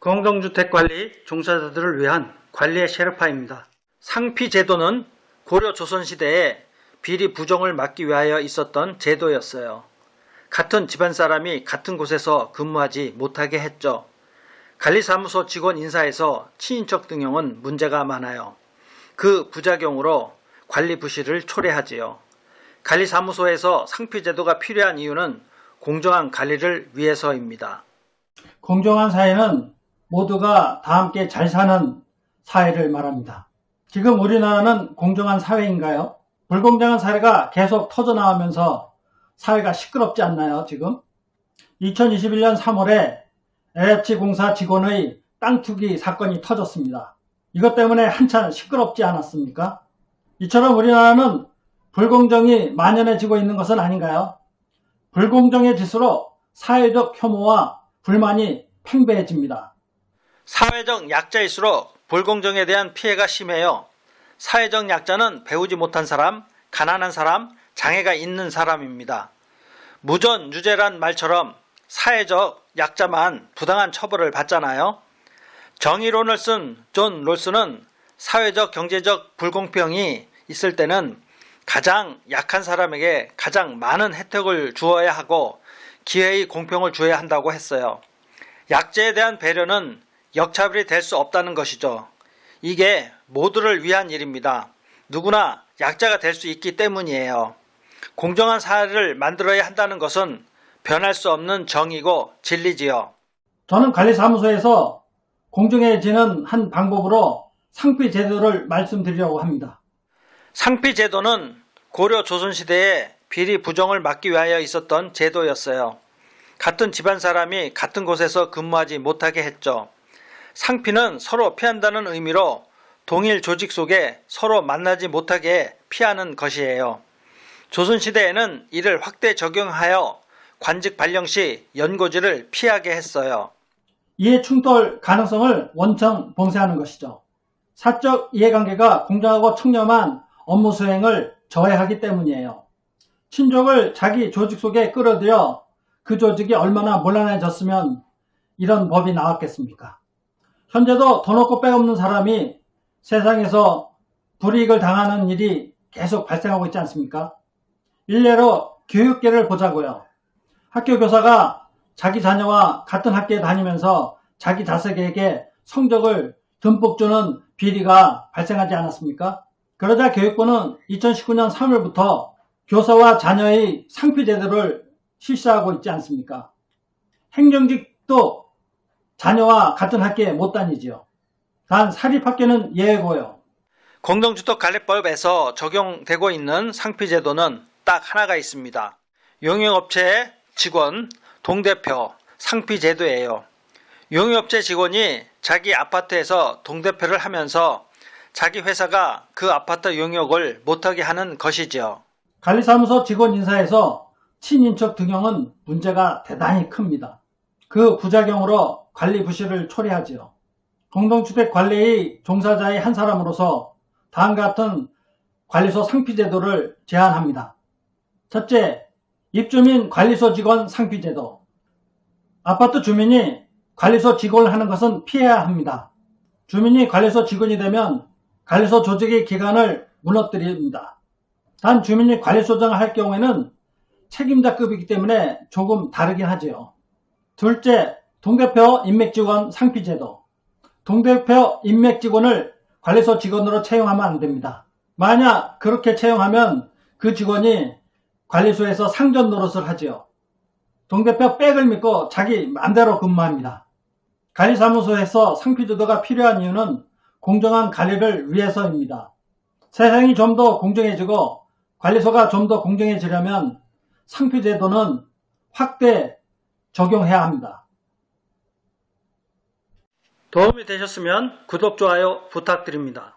공동주택관리 종사자들을 위한 관리의 셰르파입니다. 상피제도는 고려 조선시대에 비리 부정을 막기 위하여 있었던 제도였어요. 같은 집안 사람이 같은 곳에서 근무하지 못하게 했죠. 관리사무소 직원 인사에서 친인척 등용은 문제가 많아요. 그 부작용으로 관리 부실을 초래하지요. 관리사무소에서 상피제도가 필요한 이유는 공정한 관리를 위해서입니다. 공정한 사회는 모두가 다 함께 잘 사는 사회를 말합니다. 지금 우리나라는 공정한 사회인가요? 불공정한 사례가 계속 터져나오면서 사회가 시끄럽지 않나요, 지금? 2021년 3월에 LH공사 직원의 땅 투기 사건이 터졌습니다. 이것 때문에 한참 시끄럽지 않았습니까? 이처럼 우리나라는 불공정이 만연해지고 있는 것은 아닌가요? 불공정해질수록 사회적 혐오와 불만이 팽배해집니다. 사회적 약자일수록 불공정에 대한 피해가 심해요. 사회적 약자는 배우지 못한 사람, 가난한 사람, 장애가 있는 사람입니다. 무전유죄란 말처럼 사회적 약자만 부당한 처벌을 받잖아요. 정의론을 쓴 존 롤스는 사회적 경제적 불공평이 있을 때는 가장 약한 사람에게 가장 많은 혜택을 주어야 하고 기회의 공평을 주어야 한다고 했어요. 약자에 대한 배려는 역차별이 될 수 없다는 것이죠. 이게 모두를 위한 일입니다. 누구나 약자가 될 수 있기 때문이에요. 공정한 사회를 만들어야 한다는 것은 변할 수 없는 정의고 진리지요. 저는 관리사무소에서 공정해지는 한 방법으로 상피제도를 말씀드리려고 합니다. 상피제도는 고려 조선시대에 비리 부정을 막기 위하여 있었던 제도였어요. 같은 집안 사람이 같은 곳에서 근무하지 못하게 했죠. 상피는 서로 피한다는 의미로 동일 조직 속에 서로 만나지 못하게 피하는 것이에요. 조선시대에는 이를 확대 적용하여 관직 발령 시 연고지를 피하게 했어요. 이해 충돌 가능성을 원천 봉쇄하는 것이죠. 사적 이해관계가 공정하고 청렴한 업무 수행을 저해하기 때문이에요. 친족을 자기 조직 속에 끌어들여 그 조직이 얼마나 mon란해졌으면 이런 법이 나왔겠습니까? 현재도 돈 없고 빽 없는 사람이 세상에서 불이익을 당하는 일이 계속 발생하고 있지 않습니까? 일례로 교육계를 보자고요. 학교 교사가 자기 자녀와 같은 학교에 다니면서 자기 자식에게 성적을 듬뿍 주는 비리가 발생하지 않았습니까? 그러자 교육부는 2019년 3월부터 교사와 자녀의 상피제도를 실시하고 있지 않습니까? 행정직도 자녀와 같은 학교에 못 다니지요. 단 사립학교는 예외고요. 공동주택관리법에서 적용되고 있는 상피제도는 딱 하나가 있습니다. 용역업체의 직원, 동대표, 상피제도예요. 용역업체 직원이 자기 아파트에서 동대표를 하면서 자기 회사가 그 아파트 용역을 못하게 하는 것이죠. 관리사무소 직원 인사에서 친인척 등용은 문제가 대단히 큽니다. 그 부작용으로 관리 부실을 초래하지요. 공동주택 관리의 종사자의 한 사람으로서 다음과 같은 관리소 상피제도를 제안합니다. 첫째, 입주민 관리소 직원 상피제도. 아파트 주민이 관리소 직원을 하는 것은 피해야 합니다. 주민이 관리소 직원이 되면 관리소 조직의 기관을 무너뜨립니다. 단 주민이 관리소장을 할 경우에는 책임자급이기 때문에 조금 다르긴 하지요. 둘째, 동대표 인맥직원 상피제도. 동대표 인맥직원을 관리소 직원으로 채용하면 안 됩니다. 만약 그렇게 채용하면 그 직원이 관리소에서 상전 노릇을 하지요. 동대표 백을 믿고 자기 맘대로 근무합니다. 관리사무소에서 상피제도가 필요한 이유는 공정한 관리를 위해서입니다. 세상이 좀 더 공정해지고 관리소가 좀 더 공정해지려면 상피제도는 확대 적용해야 합니다. 도움이 되셨으면 구독, 좋아요 부탁드립니다.